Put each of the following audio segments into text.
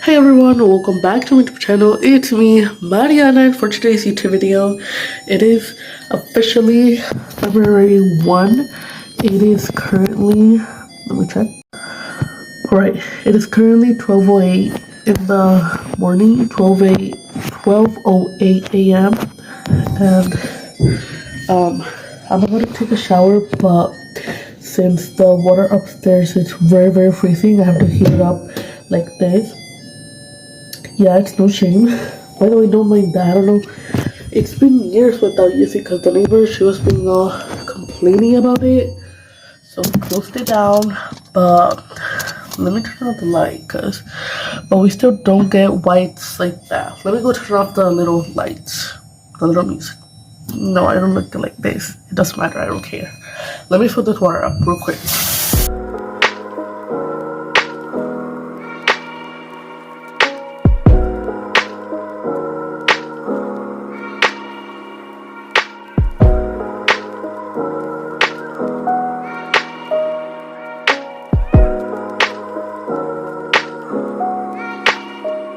Hey everyone, welcome back to my YouTube channel. It's me, Mariana, and for today's YouTube video, it is officially February 1. It is currently, let me check. Right, it is currently 12:08 in the morning, 12:08 a.m. And I'm about to take a shower, but since the water upstairs is very freezing, I have to heat it up like this. Yeah, it's no shame. By the way, don't mind that. I don't know. It's been years without using because the neighbor, she was being complaining about it. So we closed it down. But let me turn off the light but we still don't get whites like that. Let me go turn off the little lights, the little music. No, I don't look like this. It doesn't matter. I don't care. Let me fill this water up real quick.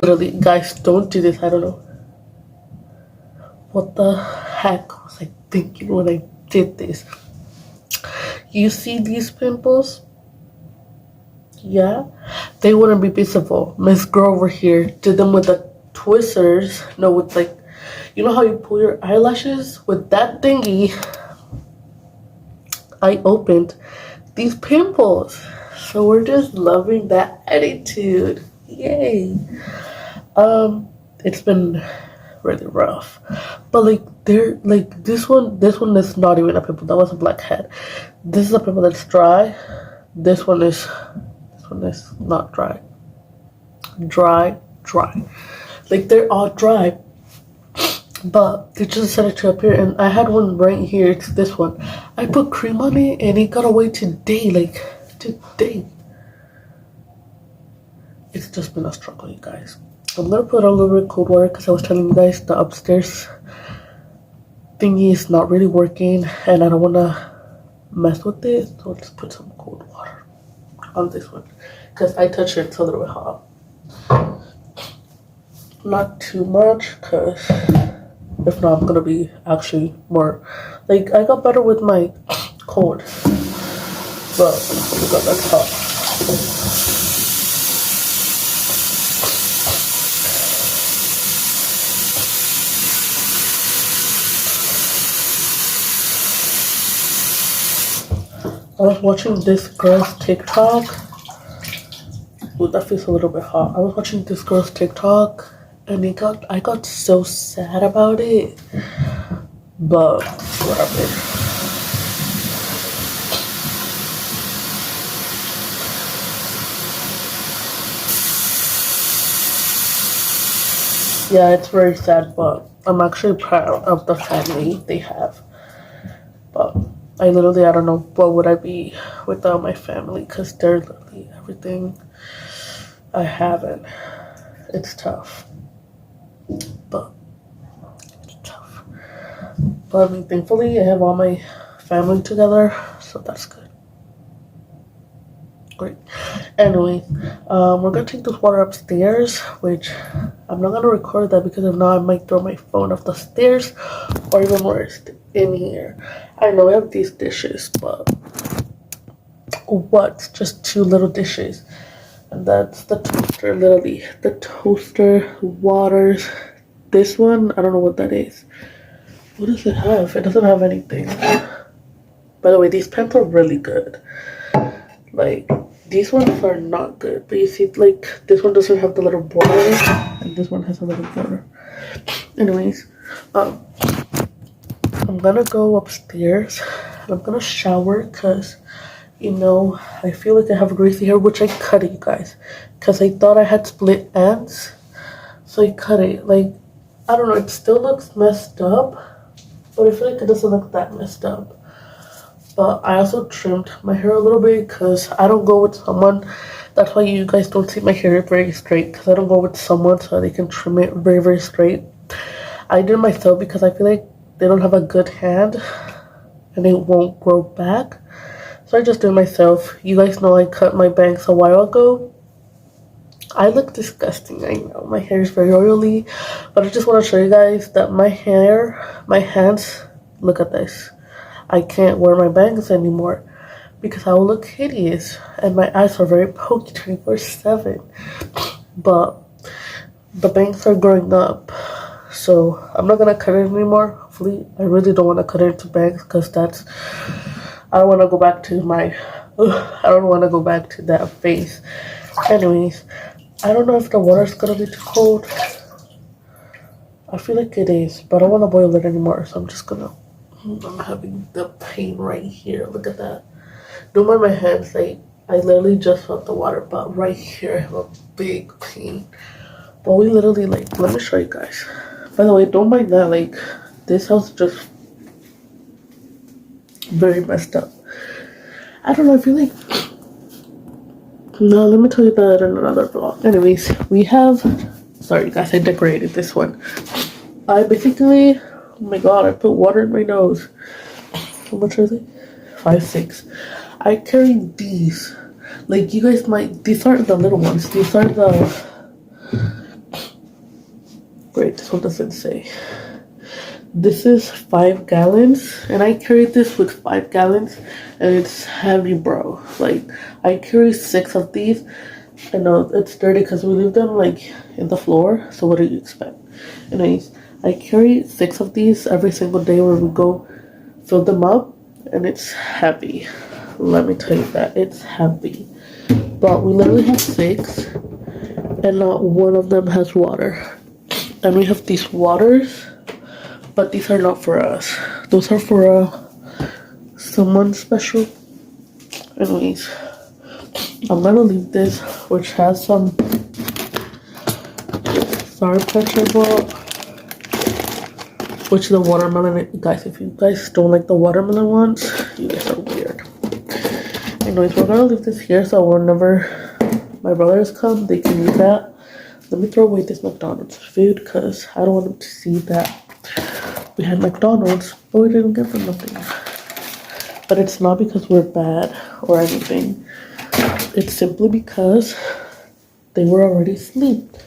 Literally, guys, don't do this. I don't know what the heck was I thinking when I did this. You see these pimples? Yeah, they wouldn't be visible. Miss Girl over here did them with the twisters. No, with like, you know how you pull your eyelashes? With that thingy, I opened these pimples. So we're just loving that attitude. Yay. It's been really rough. But like they're like this one is not even a pimple. That was a blackhead. This is a pimple that's dry. This one is not dry. Dry. Like they're all dry. But they just decided to appear, and I had one right here. It's this one. I put cream on it and it got away today. Like today. It's just been a struggle, you guys. I'm gonna put on a little bit of cold water because I was telling you guys the upstairs thingy is not really working and I don't wanna mess with it. So let's put some cold water on this one because I touched it, it's a little bit hot. Not too much because if not, I'm gonna be actually more like I got better with my cold, but oh my god, that's hot. I was watching this girl's TikTok. Ooh, that feels a little bit hot. I was watching this girl's TikTok and I got so sad about it. But whatever. Yeah, it's very sad, but I'm actually proud of the family they have. But I don't know what would I be without my family because they're literally everything I have, and it's tough. But it's tough. But I mean, thankfully, I have all my family together, so that's good. Great. Anyway, we're gonna take this water upstairs, which I'm not gonna record that because if not, I might throw my phone off the stairs or even worse, in here. I know I have these dishes, but what? Just two little dishes. And that's the toaster, literally. The toaster, waters. This one, I don't know what that is. What does it have? It doesn't have anything. By the way, these pens are really good. Like, these ones are not good. But you see, like, this one doesn't have the little border. And this one has a little border. Anyways, I'm gonna go upstairs and I'm gonna shower because, you know, I feel like I have greasy hair, which I cut it, you guys, because I thought I had split ends. So I cut it. Like, I don't know, it still looks messed up, but I feel like it doesn't look that messed up. But I also trimmed my hair a little bit because I don't go with someone. That's why you guys don't see my hair very straight, because I don't go with someone so they can trim it very straight. I did it myself because I feel like they don't have a good hand and it won't grow back. So I just did it myself. You guys know I cut my bangs a while ago. I look disgusting, I know. My hair is very oily, but I just want to show you guys that my hair, my hands, look at this. I can't wear my bangs anymore because I will look hideous, and my eyes are very pokey 24/7. But the bangs are growing up, so I'm not gonna cut it anymore. Hopefully, I really don't want to cut it into bangs because I don't want to go back to I don't want to go back to that face. Anyways, I don't know if the water's gonna be too cold. I feel like it is, but I don't want to boil it anymore, so I'm just gonna. I'm having the pain right here. Look at that. Don't mind my hands. Like, I literally just felt the water, but right here I have a big pain. But we literally, like, let me show you guys. By the way, don't mind that. Like, this house is just very messed up. I don't know. I feel like. No, let me tell you that in another vlog. Anyways, we have. Sorry, guys, I decorated this one. I basically. Oh my god, I put water in my nose. How much are they? 5, 6. I carry these. Like, you guys might. These aren't the little ones. These are the. Wait, this one doesn't say. This is 5 gallons, and I carried this with 5 gallons, and it's heavy, bro. Like, I carry 6 of these. I know it's dirty because we leave them like in the floor. So what do you expect? Anyways, I carry 6 of these every single day where we go fill them up, and it's heavy. Let me tell you that it's heavy. But we literally have 6, and not one of them has water. And we have these waters, but these are not for us. Those are for someone special. Anyways, I'm gonna leave this, which has some Sour Patch I bought, which the watermelon. Guys, if you guys don't like the watermelon ones, you guys are weird. Anyways, we're gonna leave this here so whenever my brothers come, they can use that. Let me throw away this McDonald's food because I don't want them to see that we had McDonald's, but we didn't get them nothing. But it's not because we're bad or anything. It's simply because they were already asleep.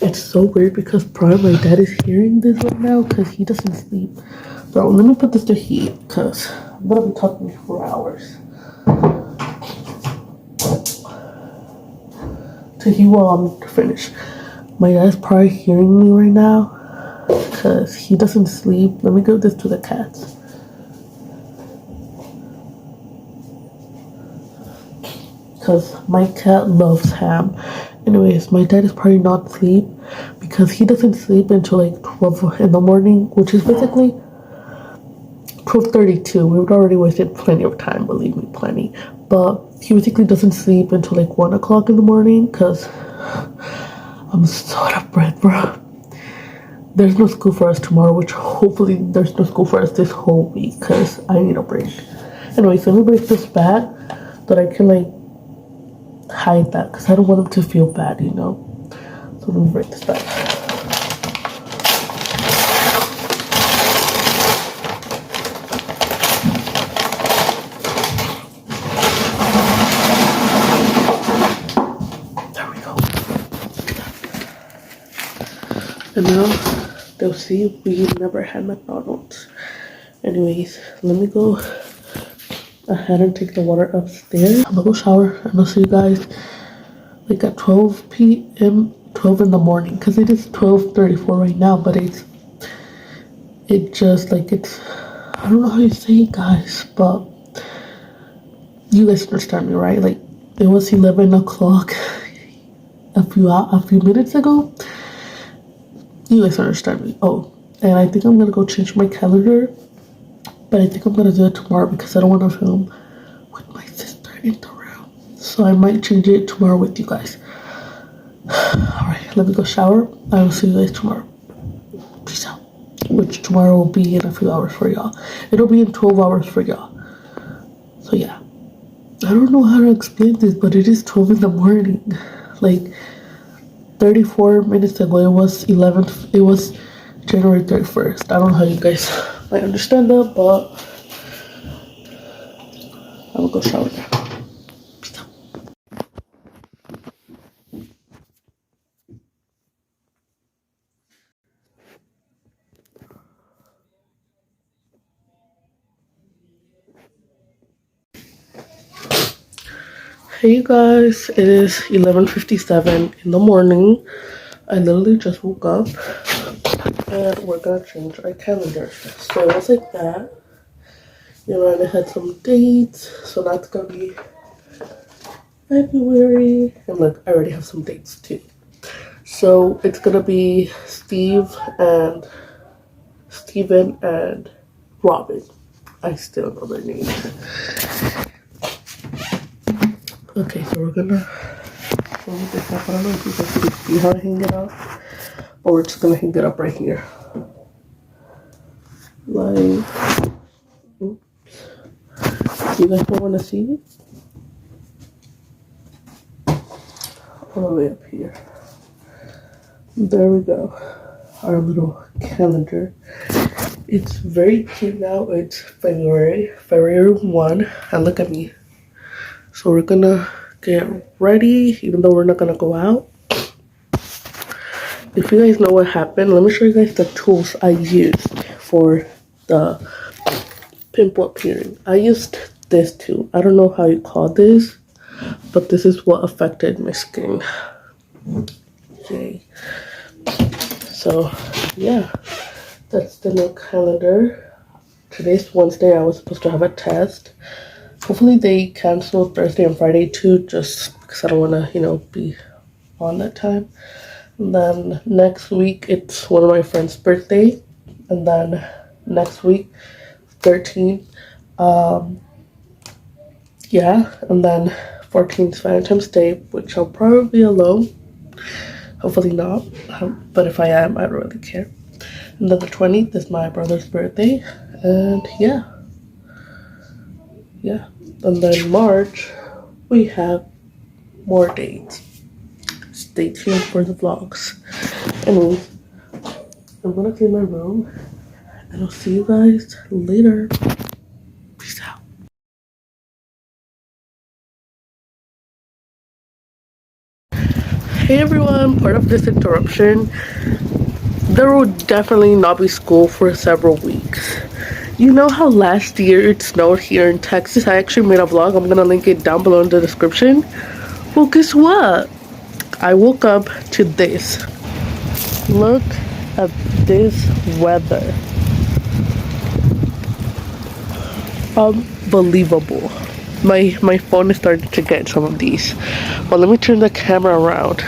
It's so weird because probably my dad is hearing this right now because he doesn't sleep. Bro, let me put this to heat because I'm gonna be talking for hours. To heat while I'm finished. My dad's probably hearing me right now because he doesn't sleep. Let me give this to the cats. Because my cat loves ham. Anyways, my dad is probably not asleep because he doesn't sleep until like 12 in the morning, which is basically 12:32. We've already wasted plenty of time, believe me, plenty. But he basically doesn't sleep until like 1 o'clock in the morning because I'm so out of breath, bro. There's no school for us tomorrow, which hopefully there's no school for us this whole week because I need a break. Anyways, let me break this back that I can like hide that because I don't want him to feel bad, you know. So let me break this back. There we go. And now they'll see we never had McDonald's. Anyways, let me go ahead and take the water upstairs. I'm gonna go shower and I'll see you guys like at 12 p.m. 12 in the morning because it is 12:34 right now, but it's I don't know how you say it, guys, but you guys understand me, right? Like, it was 11 o'clock a few minutes ago. You guys understand me. Oh, and I think I'm gonna go change my calendar, but I think I'm gonna do it tomorrow because I don't want to film with my sister in the room. So I might change it tomorrow with you guys. Alright, let me go shower. I will see you guys tomorrow. Peace out. Which tomorrow will be in a few hours for y'all. It'll be in 12 hours for y'all. So yeah. I don't know how to explain this, but it is 12 in the morning. Like, 34 minutes ago, it was January 31st. I don't know how you guys might understand that, but I will go shower now. Hey guys, it is 11:57 in the morning. I literally just woke up and we're gonna change our calendar. So it was like that. You know, and I had some dates, so that's gonna be February. And look, I already have some dates too. So it's gonna be Steven and Robin. I still know their names. Okay, so we're gonna hold this up. I don't know if you guys can see how I hang it up, or we're just gonna hang it up right here. Like, oops. You guys don't wanna see it? All the way up here. There we go. Our little calendar. It's very cute now. It's February 1, and look at me. So we're gonna get ready, even though we're not gonna go out. If you guys know what happened, let me show you guys the tools I used for the pimple appearing. I used this tool. I don't know how you call this, but this is what affected my skin. Yay. So yeah, that's the new calendar. Today's Wednesday. I was supposed to have a test. Hopefully they cancel Thursday and Friday too, just because I don't want to, be on that time. And then next week, it's one of my friend's birthday. And then next week, 13th, yeah. And then 14th, Valentine's Day, which I'll probably be alone. Hopefully not. But if I am, I don't really care. And then the 20th is my brother's birthday. And yeah. And then March, we have more dates. Stay tuned for the vlogs. Anyways, I'm gonna clean my room, and I'll see you guys later. Peace out. Hey everyone, part of this interruption, there will definitely not be school for several weeks. You know how last year it snowed here in Texas? I actually made a vlog. I'm gonna link it down below in the description. Well, guess what? I woke up to this. Look at this weather. Unbelievable. My phone is starting to get some of these. But let me turn the camera around.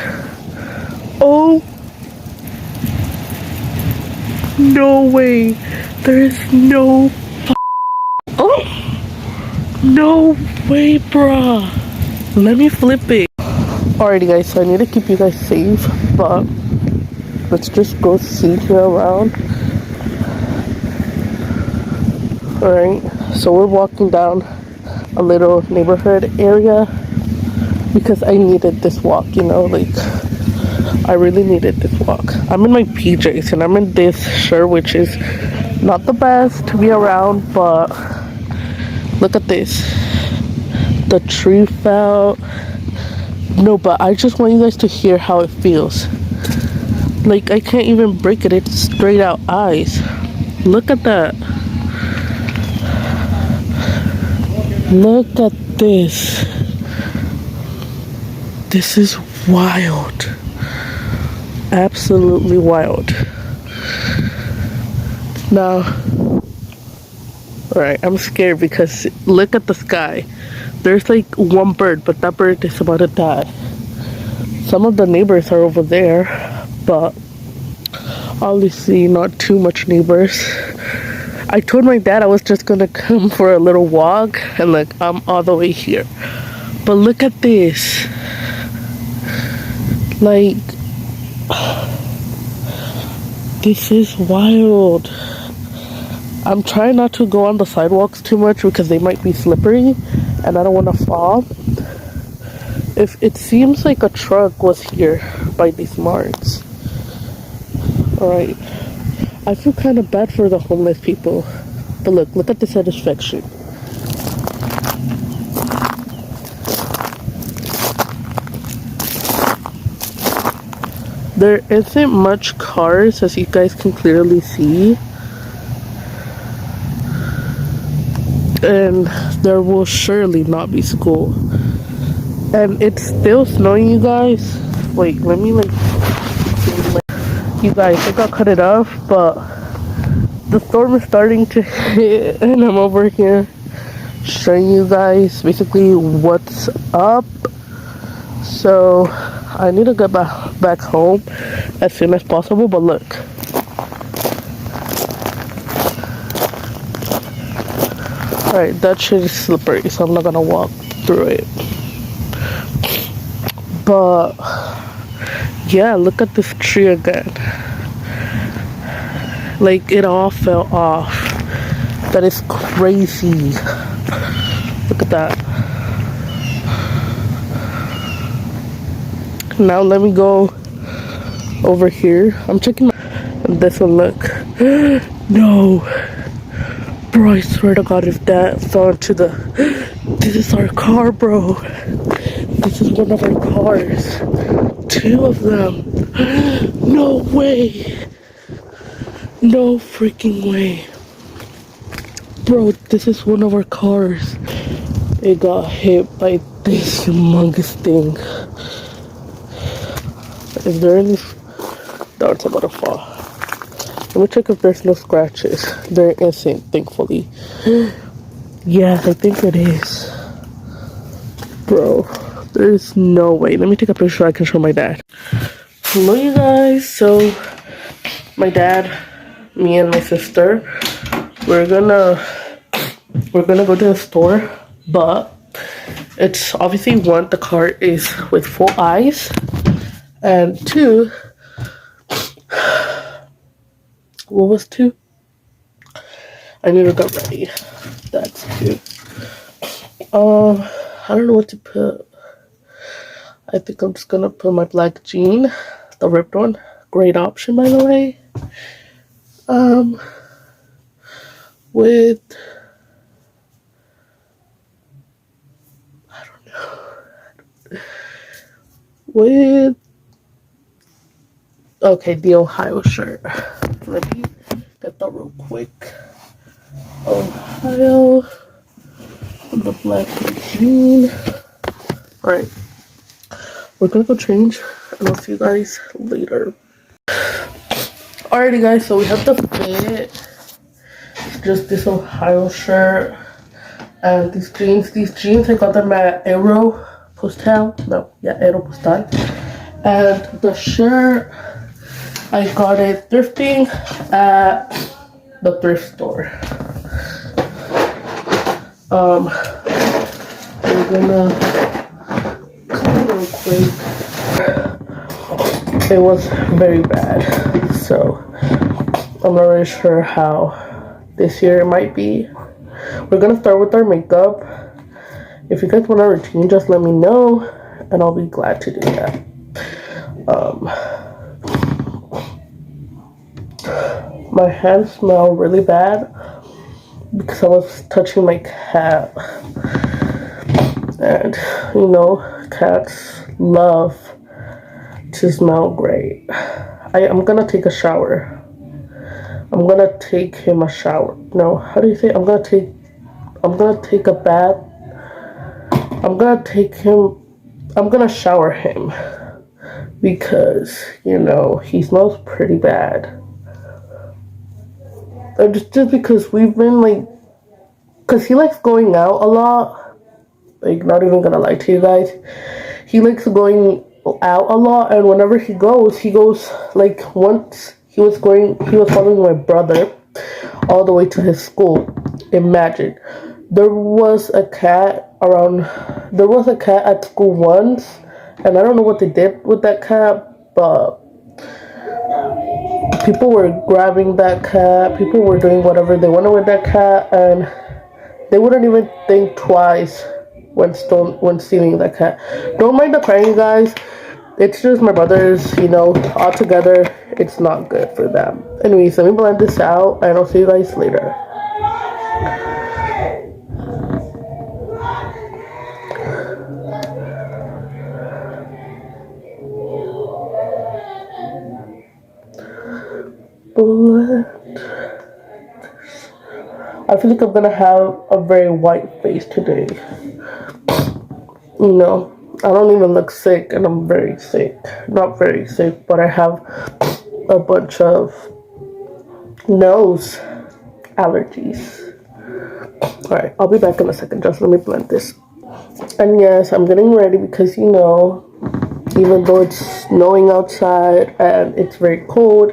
Oh, no way. There is no no way, bruh. Let me flip it. Alrighty guys, so I need to keep you guys safe, but let's just go see here around. Alright, so we're walking down a little neighborhood area because I needed this walk, I really needed this walk. I'm in my PJs and I'm in this shirt, which is not the best to be around, but look at this. The tree fell. No, but I just want you guys to hear how it feels. Like, I can't even break it. It's straight out ice. Look at that. Look at this. This is wild. Absolutely wild. Now, alright, I'm scared because look at the sky. There's like one bird, but that bird is about to die. Some of the neighbors are over there, but obviously not too much neighbors. I told my dad I was just gonna come for a little walk, and look, I'm all the way here. But look at this. Like, this is wild. I'm trying not to go on the sidewalks too much because they might be slippery and I don't want to fall. If it seems like a truck was here by these marks. Alright. I feel kind of bad for the homeless people. But look at the satisfaction. There isn't much cars, as you guys can clearly see. And there will surely not be school. And it's still snowing, you guys. Wait, let me like, you guys, I got cut it off, but the storm is starting to hit, and I'm over here showing you guys basically what's up. So I need to get back home as soon as possible, but look. Alright, that shit is slippery, so I'm not gonna walk through it. But yeah, look at this tree again. Like, it all fell off. That is crazy. Look at that. Now let me go over here. I'm checking and this one, look. No. Bro, I swear to God, if that fell into the... This is our car, bro. This is one of our cars. 2 of them. No way. No freaking way. Bro, this is one of our cars. It got hit by this humongous thing. Is there any... No, it's about to fall. Let me check if there's no scratches. There isn't, thankfully. Yes, I think it is. Bro, there's no way. Let me take a picture so I can show my dad. Hello, you guys. So, my dad, me and my sister, we're gonna go to the store, but it's obviously 1, the car is with full eyes, and 2, what was 2? I need to get ready. That's 2. I don't know what to put. I think I'm just gonna put my black jean, the ripped one. Great option, by the way. With, I don't know. With, okay, the Ohio shirt. Let me get that real quick. Ohio, the black jean. Alright, we're gonna go change, and I'll see you guys later. Alrighty, guys, so we have the fit. Just this Ohio shirt and these jeans. These jeans, I got them at Aeropostale. No, yeah, Aeropostale. And the shirt, I got it thrifting at the thrift store. We're gonna come real quick. It was very bad, so I'm not really sure how this year it might be. We're gonna start with our makeup. If you guys want a routine, just let me know, and I'll be glad to do that. My hands smell really bad because I was touching my cat, and you know, cats love to smell great. I'm gonna take a shower. I'm gonna take him a shower. No, how do you say? I'm gonna take a bath. I'm gonna shower him because, you know, he smells pretty bad. And just because we've been like, cause he likes going out a lot. Like, not even gonna lie to you guys, he likes going out a lot, and whenever he goes like, once he was following my brother all the way to his school. Imagine, there was a cat at school once, and I don't know what they did with that cat, but people were grabbing that cat, people were doing whatever they wanted with that cat, and they wouldn't even think twice when stealing that cat. Don't mind the crying, you guys. It's just my brothers, you know, all together, it's not good for them. Anyways, let me blend this out, and I'll see you guys later. I feel like I'm gonna have a very white face today. You know, I don't even look sick, and I'm very sick. Not very sick, but I have a bunch of nose allergies. Alright, I'll be back in a second. Just let me blend this. And yes, I'm getting ready because, you know, even though it's snowing outside and it's very cold,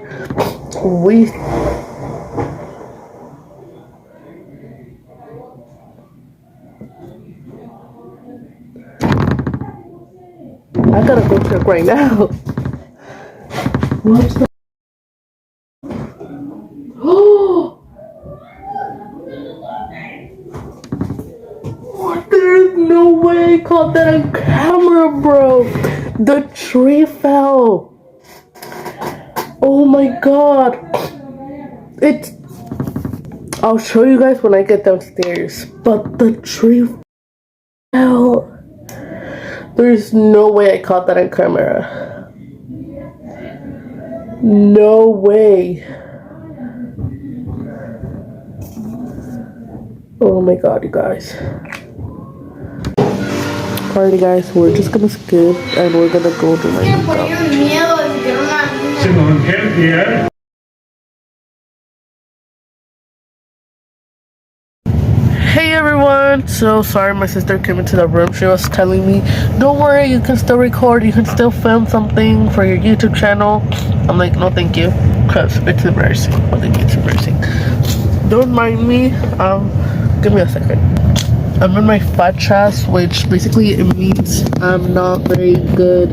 I gotta go check right now. What's the... Oh! There's no way I caught that on camera, bro. The tree fell. Oh my god. I'll show you guys when I get downstairs. But the tree fell. There's no way I caught that on camera. No way. Oh my god, you guys. Alrighty guys, we're just gonna skip and we're gonna go to my makeup. Hey everyone! So sorry my sister came into the room. She was telling me, don't worry, you can still record, you can still film something for your YouTube channel. I'm like, no thank you, because it's embarrassing. I think it's embarrassing. Don't mind me. Give me a second. I'm in my fat chest, which basically it means I'm not very good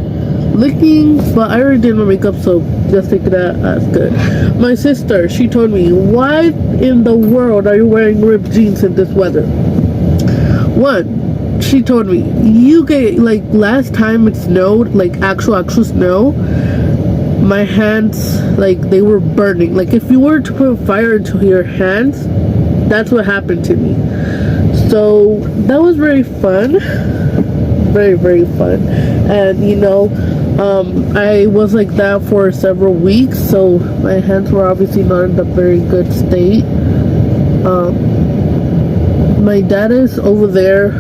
looking, but I already did my makeup, so just take that as good. My sister, she told me, why in the world are you wearing ripped jeans in this weather? One, she told me, you get, like, last time it snowed, like actual snow, my hands, like, they were burning. Like, if you were to put fire into your hands, that's what happened to me. So that was very fun, very fun. And you know, I was like that for several weeks, so my hands were obviously not in a very good state. My dad is over there.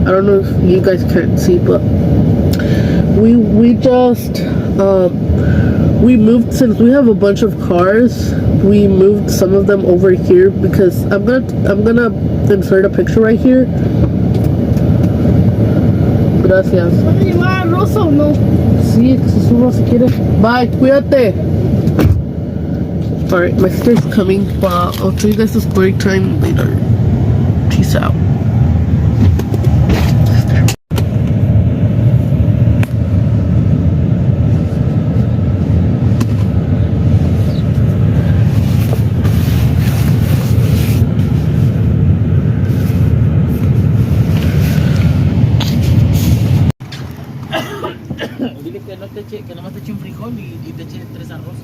I don't know if you guys can't see, but we just we moved. Since we have a bunch of cars, we moved some of them over here because I'm gonna insert a picture right here. Gracias. ¿Puedo llevar arroz o no? Sí, se suba si quieres. Bye, cuídate. Alright, my sister's coming, but I'll show you guys the story time later. Peace out. Dile que no te eche, que nomás te eche un frijol y te eche 3 arroz.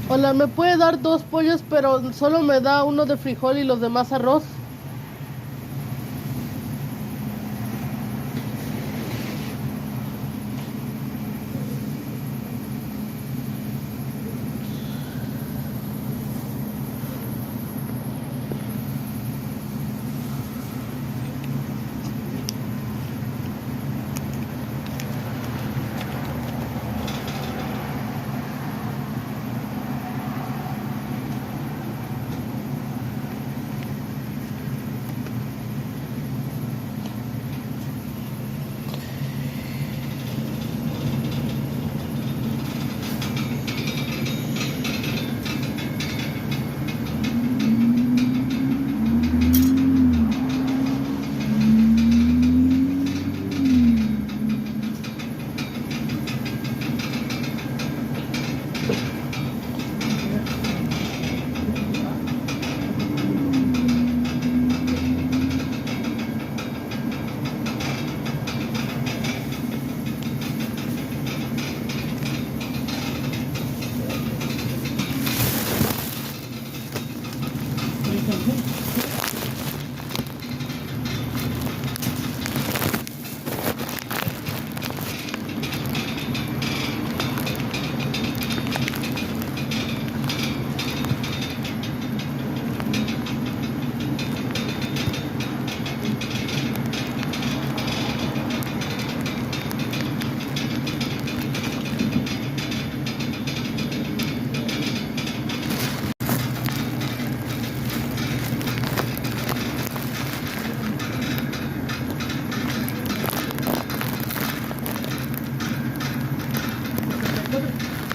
Hola, ¿me puede dar 2 pollos, pero solo me da uno de frijol y los demás arroz?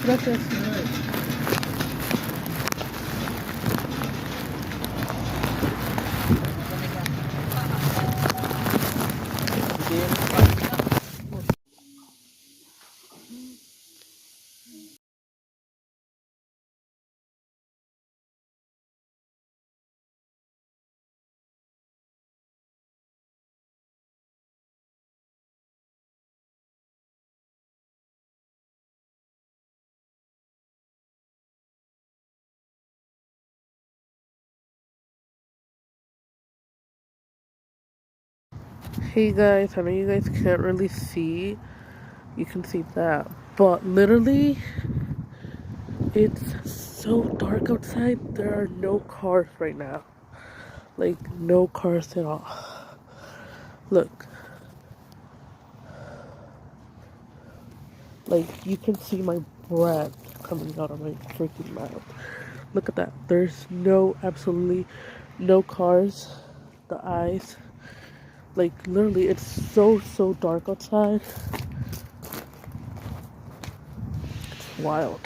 Gracias. Hey guys, I know you guys can't really see. You can see that. But literally, it's so dark outside. There are no cars right now. Like, no cars at all. Look. Like, you can see my breath coming out of my freaking mouth. Look at that. There's absolutely no cars. The eyes. Like, literally, it's so dark outside. It's wild.